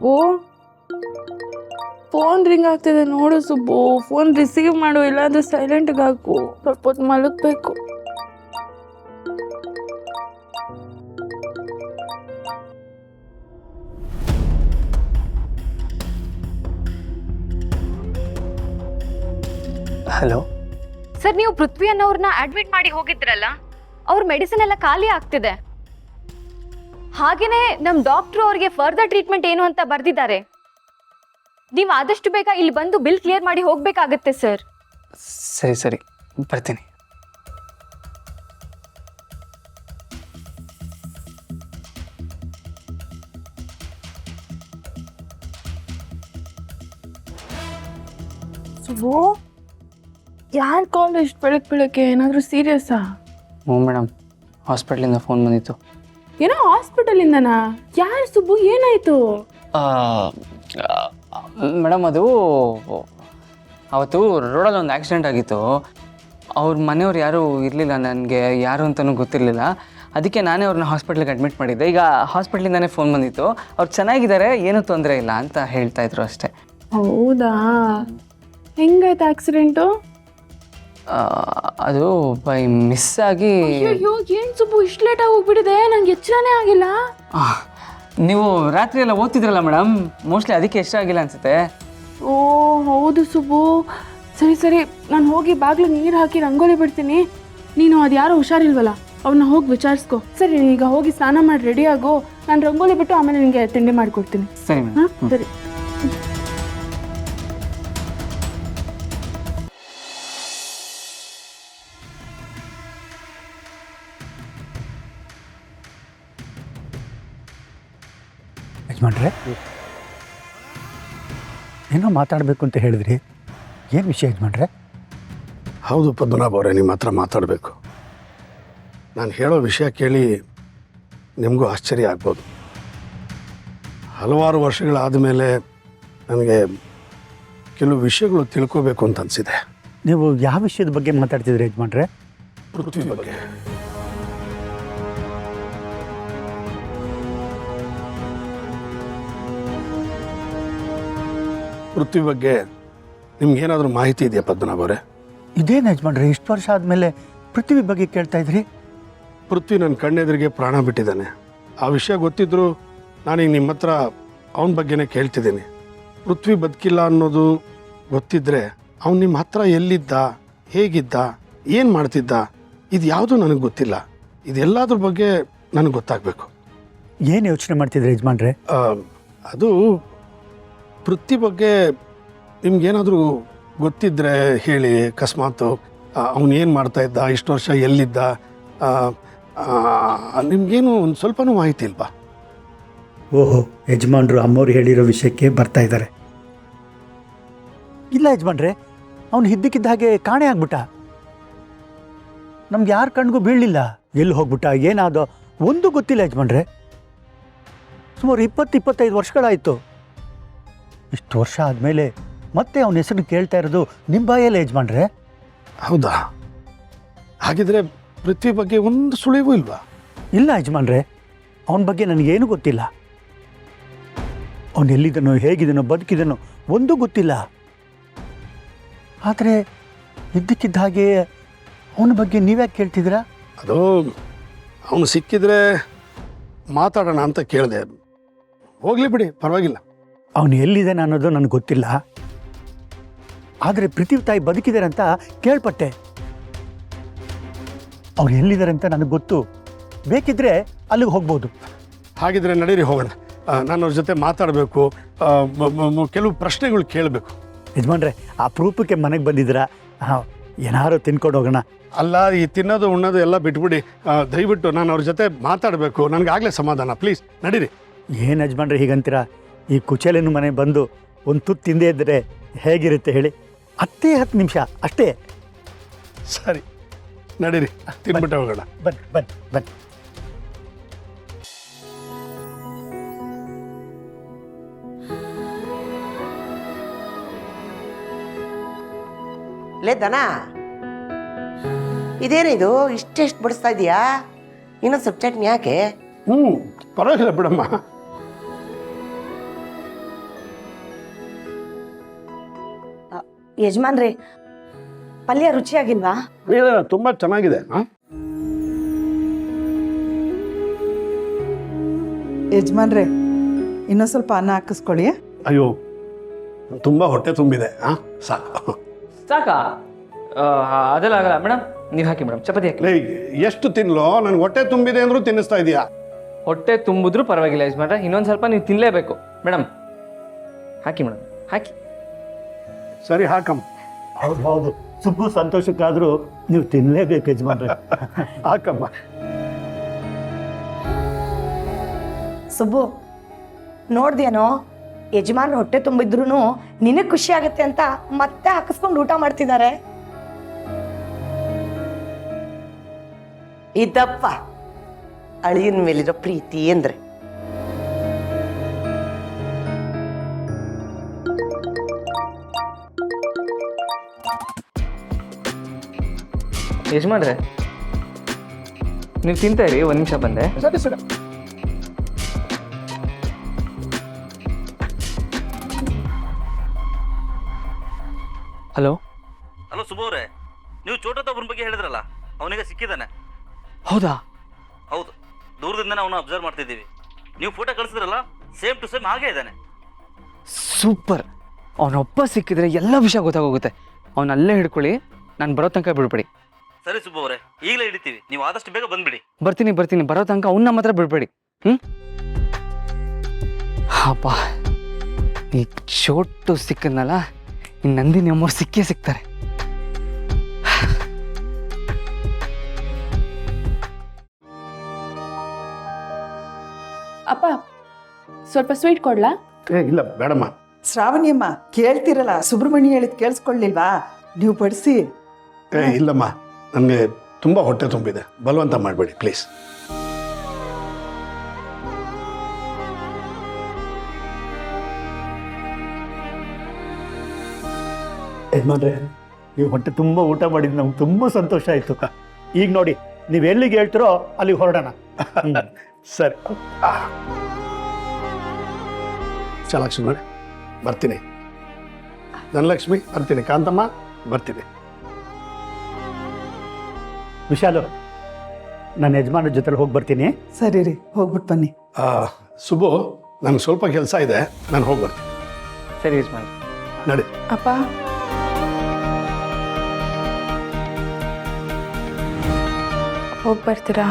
ಓ phone ring ಆಗ್ತಿದೆ ನೋಡು Subbu. Phone receive ಮಾಡು, ಇಲ್ಲಾಂದ್ರೆ ಸೈಲೆಂಟ್ಗೆ ಹಾಕು. ಸ್ವಲ್ಪ ಹೊತ್ತು ಮಲಗಬೇಕು. ಹಲೋ ಸರ್, ನೀವು ಪೃಥ್ವಿ ಅನ್ನೋರ್ನ ಅಡ್ಮಿಟ್ ಮಾಡಿ ಹೋಗಿದ್ರಲ್ಲ, ಅವ್ರ ಮೆಡಿಸಿನ್ ಎಲ್ಲ ಖಾಲಿ ಆಗ್ತಿದೆ. ಹಾಗೇನೆ ನಮ್ಮ ಡಾಕ್ಟ್ರು ಅವ್ರಿಗೆ ಫರ್ದರ್ ಟ್ರೀಟ್ಮೆಂಟ್ ಏನು ಅಂತ ಬರ್ದಿದ್ದಾರೆ. ನೀವು ಆದಷ್ಟು ಬೇಗ ಇಲ್ಲಿ ಬಂದು ಬಿಲ್ ಕ್ಲಿಯರ್ ಮಾಡಿ ಹೋಗ್ಬೇಕಾಗತ್ತೆ ಸರ್. ಸರಿ ಸರಿ ಬರ್ತೀನಿ. ಸುಬ್ಬು, ಯಾರು ಕಾಲ್ ಇಷ್ಟು ಬೆಳಗ್ಗೆ? ಏನಾದರೂ ಸೀರಿಯಸ್ಸಾ? ಹ್ಞೂ ಮೇಡಮ್, ಹಾಸ್ಪಿಟ್ಲಿಂದ ಫೋನ್ ಬಂದಿತ್ತು. ಏನೋ ಹಾಸ್ಪಿಟಲಿಂದನಾ? ಯಾರು ಸುಬ್ಬು, ಏನಾಯಿತು? ಮೇಡಮ್, ಅದು ಅವತ್ತು ರೋಡಲ್ಲಿ ಒಂದು ಆಕ್ಸಿಡೆಂಟ್ ಆಗಿತ್ತು. ಅವ್ರ ಮನೆಯವ್ರು ಯಾರೂ ಇರಲಿಲ್ಲ, ನನಗೆ ಯಾರು ಅಂತಲೂ ಗೊತ್ತಿರಲಿಲ್ಲ. ಅದಕ್ಕೆ ನಾನೇ ಅವ್ರನ್ನ ಹಾಸ್ಪಿಟ್ಲಿಗೆ ಅಡ್ಮಿಟ್ ಮಾಡಿದ್ದೆ. ಈಗ ಹಾಸ್ಪಿಟ್ಲಿಂದನೇ ಫೋನ್ ಬಂದಿತ್ತು. ಅವ್ರು ಚೆನ್ನಾಗಿದ್ದಾರೆ, ಏನೂ ತೊಂದರೆ ಇಲ್ಲ ಅಂತ ಹೇಳ್ತಾಯಿದ್ರು ಅಷ್ಟೇ. ಹೌದಾ? ಹೆಂಗಾಯ್ತು ಆಕ್ಸಿಡೆಂಟು? ಅದು ಬೈ ಮಿಸ್ ಆಗಿ. ಅಯ್ಯೋ, ಏನು ಸುಬ್ಬು ಇಷ್ಟು ಲೇಟಾಗಿ ಹೋಗ್ಬಿಟ್ಟಿದೆ, ನಂಗೆ ಎಚ್ಚರನೇ ಆಗಿಲ್ಲ. ನೀವು ರಾತ್ರಿ ಎಲ್ಲ ಓದ್ತಿದ್ರಲ್ಲ ಮೇಡಮ್, ಮೋಸ್ಟ್ಲಿ ಅದಕ್ಕೆ ಎಷ್ಟಾಗಿಲ್ಲ ಅನಿಸುತ್ತೆ. ಓ ಹೌದು ಸುಬ್ಬು. ಸರಿ ಸರಿ, ನಾನು ಹೋಗಿ ಬಾಗ್ಲಿಗೆ ನೀರು ಹಾಕಿ ರಂಗೋಲಿ ಬಿಡ್ತೀನಿ. ನೀನು ಅದು ಯಾರೋ ಹುಷಾರಿಲ್ವಲ್ಲ, ಅವನ್ನ ಹೋಗಿ ವಿಚಾರಿಸ್ಕೊ. ಸರಿ, ಈಗ ಹೋಗಿ ಸ್ನಾನ ಮಾಡಿ ರೆಡಿ ಆಗೋ. ನಾನು ರಂಗೋಲಿ ಬಿಟ್ಟು ಆಮೇಲೆ ನಿನಗೆ ತಿಂಡಿ ಮಾಡಿಕೊಡ್ತೀನಿ. ಸರಿ ಮೇಡಮ್. ಹಾಂ ಸರಿ. ಯಜಮಾನ್ರೆ, ಏನೋ ಮಾತಾಡಬೇಕು ಅಂತ ಹೇಳಿದ್ರಿ, ಏನು ವಿಷಯ ಯಜಮಾನ್ರೆ? ಹೌದು ಪದ್ಮನಾಭ ಅವರೇ, ನಿಮ್ಮ ಹತ್ರ ಮಾತಾಡಬೇಕು. ನಾನು ಹೇಳೋ ವಿಷಯ ಕೇಳಿ ನಿಮಗೂ ಆಶ್ಚರ್ಯ ಆಗ್ಬೋದು. ಹಲವಾರು ವರ್ಷಗಳಾದ ಮೇಲೆ ನನಗೆ ಕೆಲವು ವಿಷಯಗಳು ತಿಳ್ಕೋಬೇಕು ಅಂತ ಅನಿಸಿದೆ. ನೀವು ಯಾವ ವಿಷಯದ ಬಗ್ಗೆ ಮಾತಾಡ್ತಿದ್ರಿ ಯಜಮಾನ್ರೆ? ಪೃಥ್ವಿ ಬಗ್ಗೆ. ಪೃಥ್ವಿ ಬಗ್ಗೆ ನಿಮ್ಗೇನಾದರೂ ಮಾಹಿತಿ ಇದೆಯಾ ಪದ್ಮನಾಭ ಅವರೇ? ಇದೇನು ಯಜಮಾನ್ರೆ, ಇಷ್ಟು ವರ್ಷ ಆದಮೇಲೆ ಪೃಥ್ವಿ ಬಗ್ಗೆ ಕೇಳ್ತಾ ಇದ್ರಿ? ಪೃಥ್ವಿ ನನ್ನ ಕಣ್ಣೆದುರಿಗೆ ಪ್ರಾಣ ಬಿಟ್ಟಿದ್ದಾನೆ. ಆ ವಿಷಯ ಗೊತ್ತಿದ್ದರೂ ನಾನೀಗ ನಿಮ್ಮ ಹತ್ರ ಅವನ ಬಗ್ಗೆನೇ ಕೇಳ್ತಿದ್ದೀನಿ. ಪೃಥ್ವಿ ಬದುಕಿಲ್ಲ ಅನ್ನೋದು ಗೊತ್ತಿದ್ದರೆ ಅವನು ನಿಮ್ಮ ಹತ್ರ ಎಲ್ಲಿದ್ದ, ಹೇಗಿದ್ದ, ಏನು ಮಾಡ್ತಿದ್ದ, ಇದು ಯಾವುದೂ ನನಗೆ ಗೊತ್ತಿಲ್ಲ. ಇದೆಲ್ಲದ್ರ ಬಗ್ಗೆ ನನಗೆ ಗೊತ್ತಾಗಬೇಕು. ಏನು ಯೋಚನೆ ಮಾಡ್ತಿದ್ರಿ ಯಜಮಾನ್ರೆ? ಅದು ಪೃಥ್ವಿ ಬಗ್ಗೆ ನಿಮ್ಗೇನಾದರೂ ಗೊತ್ತಿದ್ದರೆ ಹೇಳಿ. ಅಕಸ್ಮಾತು ಅವನು ಏನು ಮಾಡ್ತಾಯಿದ್ದ, ಇಷ್ಟು ವರ್ಷ ಎಲ್ಲಿದ್ದ, ನಿಮಗೇನು ಒಂದು ಸ್ವಲ್ಪನೂ ಮಾಹಿತಿ ಇಲ್ವಾ? ಓಹೋ, ಯಜಮಾನ್ರು ಅಮ್ಮವ್ರು ಹೇಳಿರೋ ವಿಷಯಕ್ಕೆ ಬರ್ತಾ ಇದ್ದಾರೆ. ಇಲ್ಲ ಯಜಮಾನ್ರೆ, ಅವನು ಇದ್ದಕ್ಕಿದ್ದ ಹಾಗೆ ಕಾಣೆ ಆಗ್ಬಿಟ್ಟ. ನಮ್ಗೆ ಯಾರ ಕಣ್ಗೂ ಬೀಳಲಿಲ್ಲ. ಎಲ್ಲಿ ಹೋಗ್ಬಿಟ್ಟ, ಏನಾದೋ ಒಂದು ಗೊತ್ತಿಲ್ಲ ಯಜಮಾನ್ರೆ. ಸುಮಾರು 20-25 ವರ್ಷಗಳಾಯಿತು. ಇಷ್ಟು ವರ್ಷ ಆದಮೇಲೆ ಮತ್ತೆ ಅವನ ಹೆಸರು ಕೇಳ್ತಾ ಇರೋದು ನಿಮ್ಮ ಬಾಯಲ್ಲೇ ಯಜಮಾನ್ರೆ. ಹೌದಾ? ಹಾಗಿದ್ರೆ ಪೃಥ್ವಿ ಬಗ್ಗೆ ಒಂದು ಸುಳಿವು ಇಲ್ವಾ? ಇಲ್ಲ ಯಜಮಾನ್ರೆ, ಅವನ ಬಗ್ಗೆ ನನಗೇನು ಗೊತ್ತಿಲ್ಲ. ಅವನು ಎಲ್ಲಿದ್ದನೋ, ಹೇಗಿದನೋ, ಬದುಕಿದನೋ ಒಂದೂ ಗೊತ್ತಿಲ್ಲ. ಆದರೆ ಇದ್ದಕ್ಕಿದ್ದ ಹಾಗೆ ಅವನ ಬಗ್ಗೆ ನೀವ್ಯಾಕೆ ಕೇಳ್ತಿದ್ದೀರಾ? ಅದು ಅವನು ಸಿಕ್ಕಿದ್ರೆ ಮಾತಾಡೋಣ ಅಂತ ಕೇಳಿದೆ. ಹೋಗಲಿ ಬಿಡಿ, ಪರವಾಗಿಲ್ಲ. ಅವನು ಎಲ್ಲಿದ್ದಾನೆ ಅನ್ನೋದು ನನಗೆ ಗೊತ್ತಿಲ್ಲ. ಆದರೆ ಪೃಥ್ವಿ ತಾಯಿ ಬದುಕಿದ್ದಾರೆ ಅಂತ ಕೇಳ್ಪಟ್ಟೆ. ಅವ್ರು ಎಲ್ಲಿದ್ದಾರೆ ಅಂತ ನನಗೆ ಗೊತ್ತು. ಬೇಕಿದ್ರೆ ಅಲ್ಲಿಗೆ ಹೋಗ್ಬೋದು. ಹಾಗಿದ್ರೆ ನಡೀರಿ, ಹೋಗೋಣ. ನಾನು ಅವ್ರ ಜೊತೆ ಮಾತಾಡಬೇಕು, ಕೆಲವು ಪ್ರಶ್ನೆಗಳು ಕೇಳಬೇಕು. ಯಜಮಾನ್ರೆ, ಆ ಅಪರೂಪಕ್ಕೆ ಮನೆಗೆ ಬಂದಿದ್ದೀರಾ, ಏನಾರು ತಿನ್ಕೊಂಡು ಹೋಗೋಣ. ಅಲ್ಲ, ಈ ತಿನ್ನೋದು ಉಣ್ಣೋದು ಎಲ್ಲ ಬಿಟ್ಬಿಡಿ. ದಯವಿಟ್ಟು ನಾನು ಅವ್ರ ಜೊತೆ ಮಾತಾಡಬೇಕು. ನನಗಾಗಲೇ ಸಮಾಧಾನ. ಪ್ಲೀಸ್ ನಡೀರಿ. ಏನು ಯಜಮಾನ್ರೆ ಹೀಗಂತೀರಾ? ಈ ಕುಚೇಲಿನ ಮನೆ ಬಂದು ಒಂದು ತುತ್ತು ತಿಂದೇ ಇದ್ದರೆ ಹೇಗಿರುತ್ತೆ ಹೇಳಿ? 10 ನಿಮಿಷ ಅಷ್ಟೇ. ಸರಿ, ನಡೀರಿ, ತಿನ್ಬಿಟ್ಟೆ ಹೋಗೋಣ. ಬನ್ನಿ ಬನ್ನಿ ಬನ್ನಿ. ಲೇ ದನ, ಇದೇನಿದು ಇಷ್ಟೆಷ್ಟು ಬಡಿಸ್ತಾ ಇದೀಯಾ? ಇನ್ನೊಂದು ಸ್ವಲ್ಪ ಚಟ್ನಿ ಯಾಕೆ? ಪರವಾಗಿಲ್ಲ ಬಿಡಮ್ಮ. ಯಜಮಾನ್ರಿ, ಪಲ್ಯ ರುಚಿಯಾಗಿಲ್ವಾ? ಇಲ್ಲ, ತುಂಬ ಚೆನ್ನಾಗಿದೆ. ಯಜಮಾನ್ರೆ, ಇನ್ನೊಂದು ಸ್ವಲ್ಪ ಅನ್ನ ಹಾಕಿಸ್ಕೊಳ್ಳಿ. ಅಯ್ಯೋ, ತುಂಬ ಹೊಟ್ಟೆ ತುಂಬಿದೆ. ಸಾಕು. ಸಾಕಾ? ಅದೆಲ್ಲ ಆಗಲ್ಲ ಮೇಡಮ್, ನೀವು ಹಾಕಿ ಮೇಡಮ್, ಚಪಾತಿ ಹಾಕಿ. ಲೇ, ಎಷ್ಟು ತಿನ್ಲೋ? ನನ್ಗೆ ಹೊಟ್ಟೆ ತುಂಬಿದೆ ಅಂದ್ರೂ ತಿನ್ನಿಸ್ತಾ ಇದೀಯಾ? ಹೊಟ್ಟೆ ತುಂಬಿದ್ರೂ ಪರವಾಗಿಲ್ಲ ಯಜಮಾನ್ರೆ, ಇನ್ನೊಂದು ಸ್ವಲ್ಪ ನೀವು ತಿನ್ನಲೇಬೇಕು. ಮೇಡಮ್ ಹಾಕಿ ಮೇಡಮ್, ಹಾಕಿ. ಸರಿ, ಹಾಕಮ್ಮ. ಹೌದು, ಸುಬ್ಬು ಸಂತೋಷಕ್ಕಾದರೂ ನೀವು ತಿನ್ನಲೇಬೇಕು ಯಜಮಾನ್ರೆ. ಹಾಕಮ್ಮ. ಸುಬ್ಬು, ನೋಡ್ದೇನೋ, ಯಜಮಾನ್ರು ಹೊಟ್ಟೆ ತುಂಬಿದ್ರು ನಿನಗೆ ಖುಷಿ ಆಗುತ್ತೆ ಅಂತ ಮತ್ತೆ ಹಾಕಿಸ್ಕೊಂಡು ಊಟ ಮಾಡ್ತಿದ್ದಾರೆ. ಇದಪ್ಪ ಅಳಿಯನ ಮೇಲಿರೋ ಪ್ರೀತಿ ಅಂದ್ರೆ. ಯಜಮಾನ್ರೆ, ನೀವು ತಿಂತಾ ಇರಿ, ಒಂದು ನಿಮಿಷ ಬಂದೆ. ಸರಿ ಸರಿ. ಹಲೋ ಹಲೋ ಸುಬ್ಬು ಅವರೇ, ನೀವು ಚೋಟದೊಬ್ಬನ ಬಗ್ಗೆ ಹೇಳಿದ್ರಲ್ಲ, ಅವನಿಗೆ ಸಿಕ್ಕಿದ್ದಾನೆ. ಹೌದಾ? ಹೌದು, ದೂರದಿಂದನೇ ಅವನು ಅಬ್ಸರ್ವ್ ಮಾಡ್ತಿದ್ದೀವಿ. ನೀವು ಫೋಟೋ ಕಳಿಸಿದ್ರಲ್ಲ, ಸೇಮ್ ಟು ಸೇಮ್ ಹಾಗೇ ಇದ್ದಾನೆ. ಸೂಪರ್. ಅವನೊಬ್ಬ ಸಿಕ್ಕಿದ್ರೆ ಎಲ್ಲ ವಿಷಯ ಗೊತ್ತಾಗೋಗುತ್ತೆ. ಅವನಲ್ಲೇ ಹಿಡ್ಕೊಳ್ಳಿ, ನಾನು ಬರೋ ತನಕ ಬಿಡ್ಬೇಡಿ. ಸರಿ ಸುಬ್ಬು ಅವರೇ, ಈಗಲೇ ಹಿಡಿತೀವಿ, ನೀವು ಆದಷ್ಟು ಬೇಗ ಬಂದ್ಬಿಡಿ. ಬರ್ತೀನಿ, ಬರೋ ತನಕ ಅವ್ನ ನಮ್ಮ ಹತ್ರ ಬಿಡ್ಬೇಡಿ. ಅಪ್ಪ, ಈ ಚೋಟು ಸಿಕ್ಕದ್ನಲ್ಲ, ಈ ನಂದಿನಿ ಅಮ್ಮವ್ರು ಸಿಕ್ಕೇ ಸಿಗ್ತಾರೆ. ಅಪ್ಪ, ಸ್ವಲ್ಪ ಸ್ವೀಟ್ ಕೊಡ್ಲಾ? ಇಲ್ಲ ಬೇಡಮ್ಮ. ಶ್ರಾವಣಿಯಮ್ಮ, ಕೇಳ್ತಿರಲ್ಲ, ಸುಬ್ರಹ್ಮಣ್ಯ ಹೇಳಿದ್ ಕೇಳಿಸ್ಕೊಳ್ಳಿಲ್ವಾ? ನೀವು ಬಡಿಸಿ. ಇಲ್ಲಮ್ಮ, ನನಗೆ ತುಂಬ ಹೊಟ್ಟೆ ತುಂಬಿದೆ, ಬಲವಂತ ಮಾಡಬೇಡಿ ಪ್ಲೀಸ್. ಯಜಮಾನ್ರೆ, ನೀವು ಹೊಟ್ಟೆ ತುಂಬ ಊಟ ಮಾಡಿದ್ದು ನಮ್ಗೆ ತುಂಬ ಸಂತೋಷ ಆಯಿತು. ಈಗ ನೋಡಿ, ನೀವು ಎಲ್ಲಿಗೆ ಹೇಳ್ತಿರೋ ಅಲ್ಲಿಗೆ ಹೊರಡೋಣ. ಸರಿ. ಚಾಲಕ್ಷ್ಮಿ ಬರ್ತೀನಿ. ಧನಲಕ್ಷ್ಮಿ ಬರ್ತೀನಿ. ಕಾಂತಮ್ಮ ಬರ್ತೀನಿ. ವಿಶಾಲು, ನನ್ನ ಯಜಮಾನ ಜೊತೆಲಿ ಹೋಗಿ ಬರ್ತೀನಿ. ಸರಿ ರೀ, ಹೋಗ್ಬಿಟ್ಟು ಬನ್ನಿ. ಸುಬ್ಬು, ನನಗೆ ಸ್ವಲ್ಪ ಕೆಲಸ ಇದೆ, ನಾನು ಹೋಗಿ ಬರ್ತೀನಿ. ಸರಿ ಯಜಮಾನ್, ನಡಿ. ಅಪ್ಪ, ಹೋಗಿ ಬರ್ತೀರಾ?